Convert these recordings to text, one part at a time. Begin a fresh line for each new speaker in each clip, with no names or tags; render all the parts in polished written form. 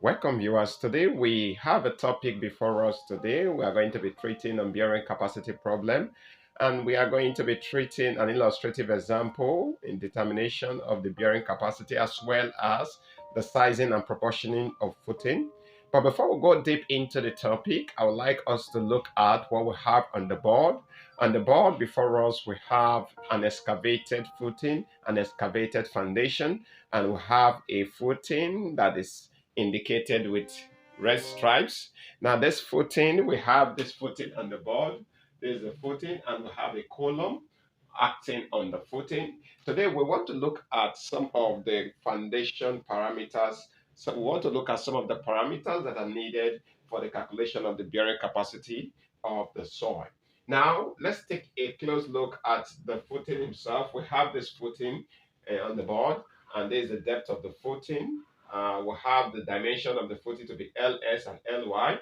Welcome viewers. Today we have a topic before us today. We are going to be treating on bearing capacity problem, and we are going to be treating an illustrative example in determination of the bearing capacity as well as the sizing and proportioning of footing. But before we go deep into the topic, I would like us to look at what we have on the board. On the board before us, we have an excavated footing, an excavated foundation, and we have a footing that is indicated with red stripes. Now this footing, we have this footing on the board. There's a footing and we have a column acting on the footing. Today we want to look at some of the foundation parameters. So we want to look at some of the parameters that are needed for the calculation of the bearing capacity of the soil. Now let's take a close look at the footing itself. We have this footing on the board, and there's the depth of the footing. We'll have the dimension of the footing to be LS and LY.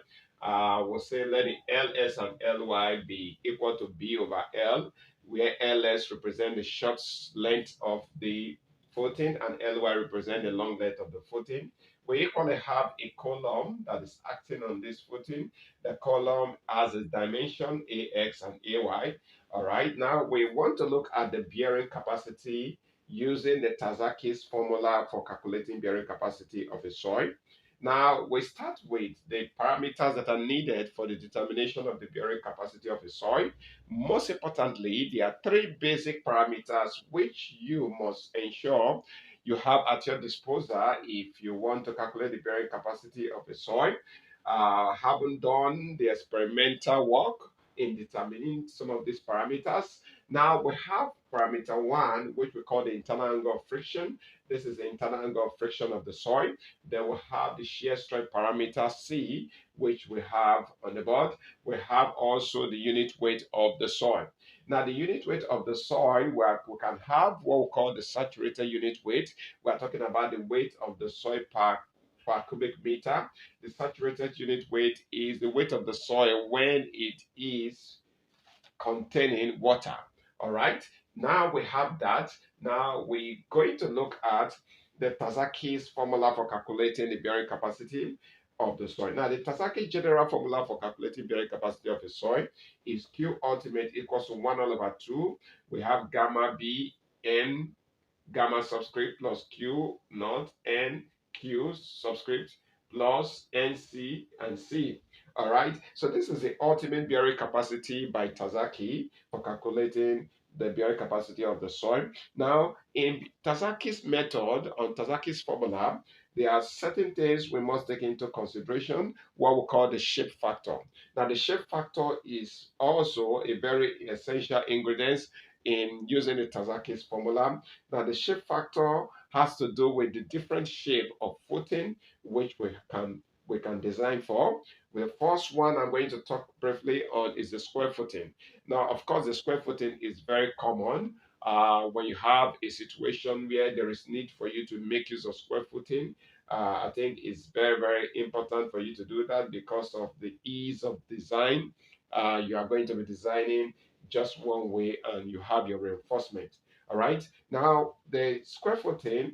We'll say let the LS and LY be equal to B over L, where LS represent the short length of the footing and LY represent the long length of the footing. We equally have a column that is acting on this footing. The column has a dimension AX and AY. All right, now we want to look at the bearing capacity using the Terzarghi's formula for calculating bearing capacity of a soil. Now, we start with the parameters that are needed for the determination of the bearing capacity of a soil. Most importantly, there are three basic parameters which you must ensure you have at your disposal if you want to calculate the bearing capacity of a soil. Having done the experimental work in determining some of these parameters, now we have parameter one, which we call the internal angle of friction. This is the internal angle of friction of the soil. Then we have the shear strength parameter C, which we have on the board. We have also the unit weight of the soil. Now, the unit weight of the soil, we can have what we call the saturated unit weight. We are talking about the weight of the soil per cubic meter. The saturated unit weight is the weight of the soil when it is containing water. All right, now we have that. Now we're going to look at the Terzarghi's formula for calculating the bearing capacity of the soil. Now, the Terzarghi general formula for calculating bearing capacity of a soil is Q ultimate equals to 1 all over 2. We have gamma B N gamma subscript plus Q naught N Q subscript plus NC and C. All right, so this is the ultimate bearing capacity by Terzarghi for calculating the bearing capacity of the soil. Now, in Terzarghi's method, on Terzarghi's formula, there are certain things we must take into consideration, what we call the shape factor. Now, the shape factor is also a very essential ingredient in using the Terzarghi's formula. Now, the shape factor has to do with the different shape of footing which we can design for. The first one I'm going to talk briefly on is the square footing. Now, of course, the square footing is very common when you have a situation where there is need for you to make use of square footing. I think it's very, very important for you to do that because of the ease of design. You are going to be designing just one way and you have your reinforcement. All right. Now, the square footing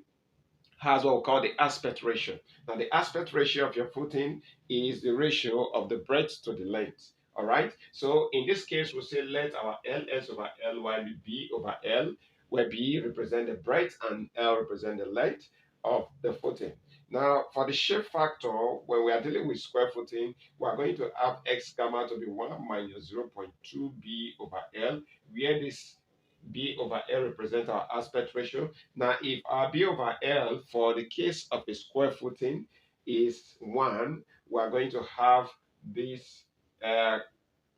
has what we call the aspect ratio. Now, the aspect ratio of your footing is the ratio of the breadth to the length. All right. So in this case, we'll say let our LS over LY be B over L, where B represent the breadth and L represent the length of the footing. Now, for the shape factor, when we are dealing with square footing, we are going to have X gamma to be 1 minus 0.2 B over L, where this B over L represent our aspect ratio. Now, if our B over L for the case of a square footing is 1, we are going to have this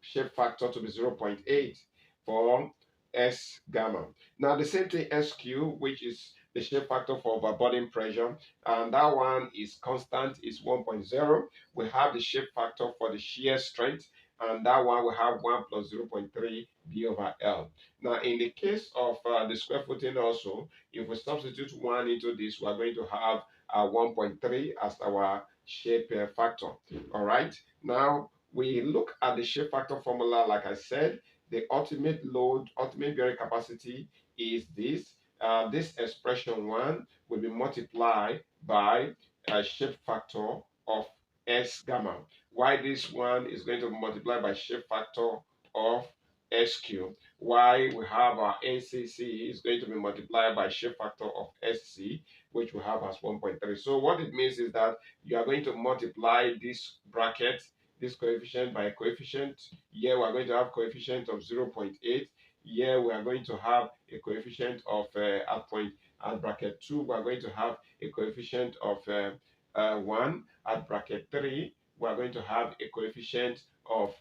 shape factor to be 0.8 for S gamma. Now, the same thing SQ, which is the shape factor for overburden pressure, and that one is constant, is 1.0. We have the shape factor for the shear strength, and that one we have 1 plus 0.3 B over L. Now, in the case of the square footing also, if we substitute 1 into this, we are going to have 1.3 as our shape factor. All right. Now, we look at the shape factor formula, like I said, the ultimate load, ultimate bearing capacity is this. This expression 1 will be multiplied by shape factor of S gamma. Why this one is going to be multiplied by shape factor of SQ. Why we have our NCC is going to be multiplied by shape factor of SC, which we have as 1.3. So what it means is that you are going to multiply this bracket, this coefficient by coefficient. Here we are going to have coefficient of 0.8. Here we are going to have a coefficient of at bracket 2, we are going to have a coefficient of 1. At bracket 3, we are going to have a coefficient of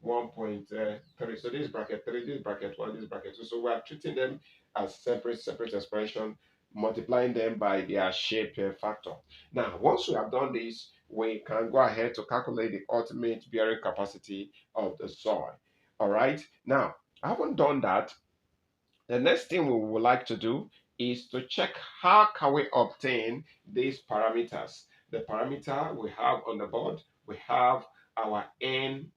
1.3. So this is bracket 3, this is bracket 1, this is bracket 2. So we are treating them as separate expression, multiplying them by their shape factor. Now, once we have done this, we can go ahead to calculate the ultimate bearing capacity of the soil. All right. Now, I haven't done that. The next thing we would like to do is to check how can we obtain these parameters. The parameter we have on the board, we have our n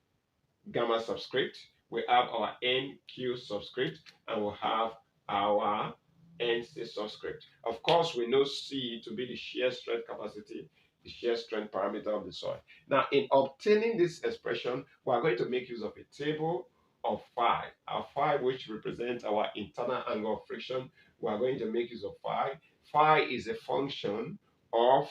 gamma subscript, we have our NQ subscript, and we have our NC subscript. Of course, we know C to be the shear strength capacity, the shear strength parameter of the soil. Now, in obtaining this expression, we are going to make use of a table of phi. Our phi, which represents our internal angle of friction, we are going to make use of phi. Phi is a function of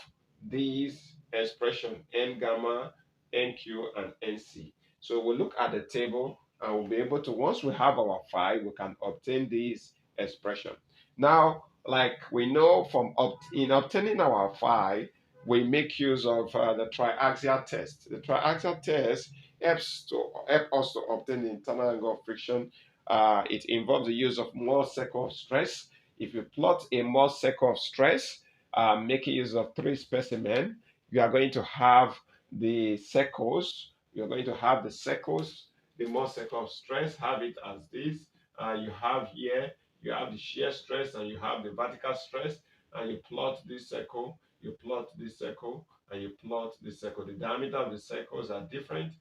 these expression N gamma, NQ, and NC. So we'll look at the table and we'll be able to, once we have our phi, we can obtain this expression. Now, like we know from in obtaining our phi, we make use of the triaxial test. The triaxial test help us to obtain the internal angle of friction. It involves the use of Morse circle of stress. If you plot a Morse circle of stress, making use of 3 specimens, you are going to have the circles. You're going to have the circles, the Morse circle of stress, have it as this. You have here, you have the shear stress and you have the vertical stress, and you plot this circle, you plot this circle, and you plot this circle. The diameter of the circles are different.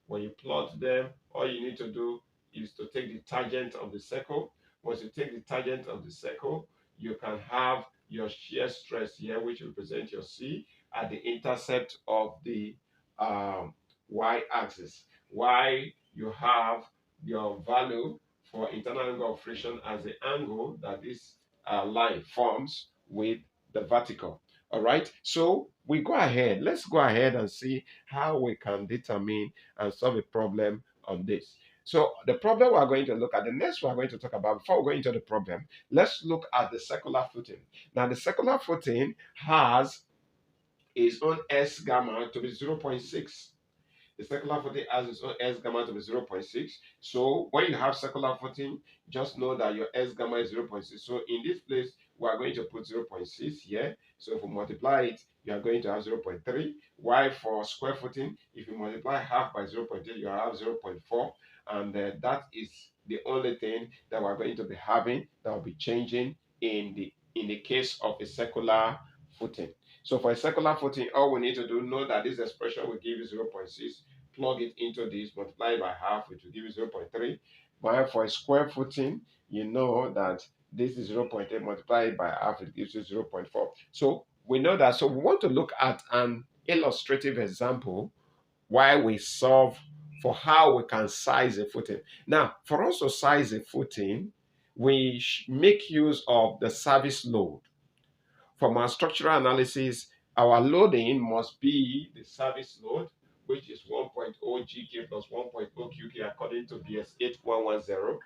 When you plot them, all you need to do is to take the tangent of the circle. Once you take the tangent of the circle, you can have your shear stress here, which represents your C, at the intercept of the y-axis. Y, you have your value for internal angle of friction as the angle that this line forms with the vertical. All right, so we go ahead. Let's go ahead and see how we can determine and solve a problem on this. So the problem we're going to look at, the next we're going to talk about, before we go into the problem, let's look at the circular footing. Now the circular footing has its own S gamma to be 0.6. The circular footing has its own S gamma to be 0.6. So when you have circular footing, just know that your S gamma is 0.6. So in this place, we are going to put 0.6 here. So if we multiply it, you are going to have 0.3. While for square footing, if you multiply half by 0.8, you have 0.4. And that is the only thing that we're going to be having that will be changing in the case of a circular footing. So for a circular footing, all we need to do, know that this expression will give you 0.6, plug it into this, multiply it by half, it will give you 0.3. While for a square footing, you know that this is 0.8, multiply it by half, it gives you 0.4. So we know that. So we want to look at an illustrative example while we solve for how we can size a footing. Now, for us to size a footing, we make use of the service load. From our structural analysis, our loading must be the service load, which is 1.0 GK plus 1.0 QK according to BS 8110.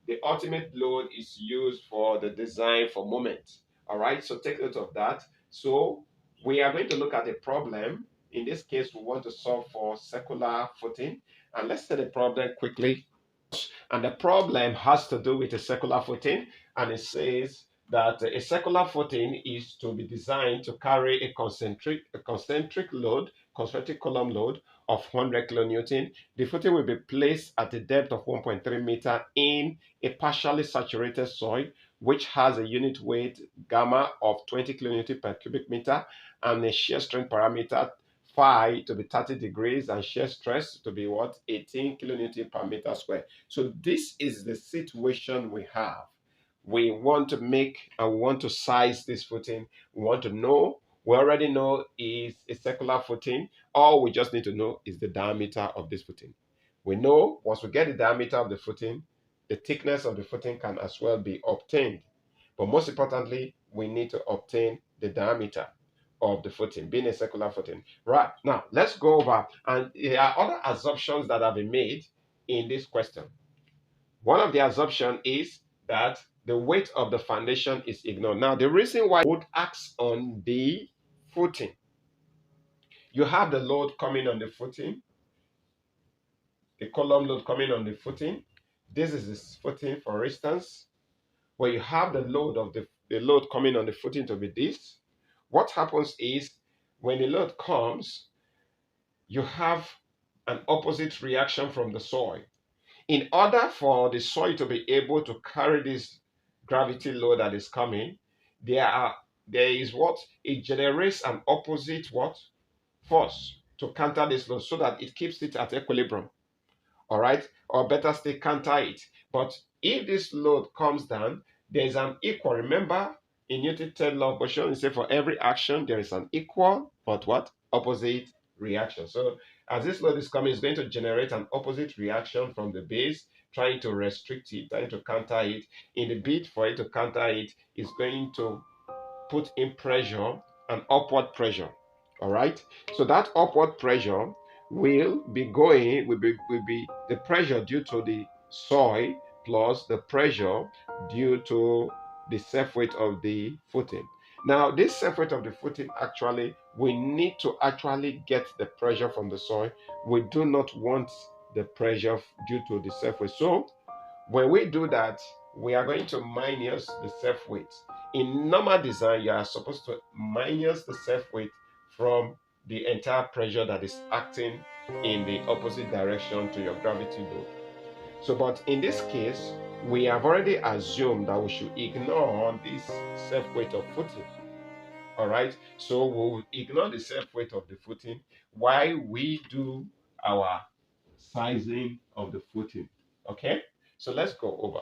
The ultimate load is used for the design for moment. All right, so take note of that. So we are going to look at a problem. In this case, we want to solve for circular footing. And let's set the problem quickly. And the problem has to do with a circular footing, and it says that a circular footing is to be designed to carry a concentric load, concentric column load of 100 kilonewton. The footing will be placed at a depth of 1.3 meter in a partially saturated soil, which has a unit weight gamma of 20 kilonewton per cubic meter and a shear strength parameter phi to be 30 degrees and shear stress to be what? 18 kilonewton per meter square. So this is the situation we have. We want to make and we want to size this footing. We want to know we already know is a circular footing. All we just need to know is the diameter of this footing. We know once we get the diameter of the footing, the thickness of the footing can as well be obtained. But most importantly, we need to obtain the diameter of the footing, being a circular footing. Right, now let's go over, and there are other assumptions that have been made in this question. One of the assumptions is that the weight of the foundation is ignored. Now, the reason why load acts on the footing, you have the load coming on the footing, the column load coming on the footing. This is this footing, for instance, where you have the load of the load coming on the footing to be this. What happens is when the load comes, you have an opposite reaction from the soil. In order for the soil to be able to carry this gravity load that is coming, there is what? It generates an opposite what? Force to counter this load so that it keeps it at equilibrium. All right, or better still counter it. But if this load comes down, there is an equal. Remember, in Newton's third law of motion, you say for every action there is an equal but what? Opposite reaction. So as this load is coming, it's going to generate an opposite reaction from the base, trying to restrict it, trying to counter it. In the bid for it to counter it, it's going to put in pressure, an upward pressure. All right, so that upward pressure will be the pressure due to the soil plus the pressure due to the self weight of the footing. Now this self weight of the footing, actually we need to actually get the pressure from the soil. We do not want the pressure due to the self weight. So when we do that, we are going to minus the self weight. In normal design, you are supposed to minus the self weight from the entire pressure that is acting in the opposite direction to your gravity load. So, but in this case, we have already assumed that we should ignore this self weight of footing. All right, so we'll ignore the self weight of the footing while we do our sizing of the footing. Okay, so let's go over.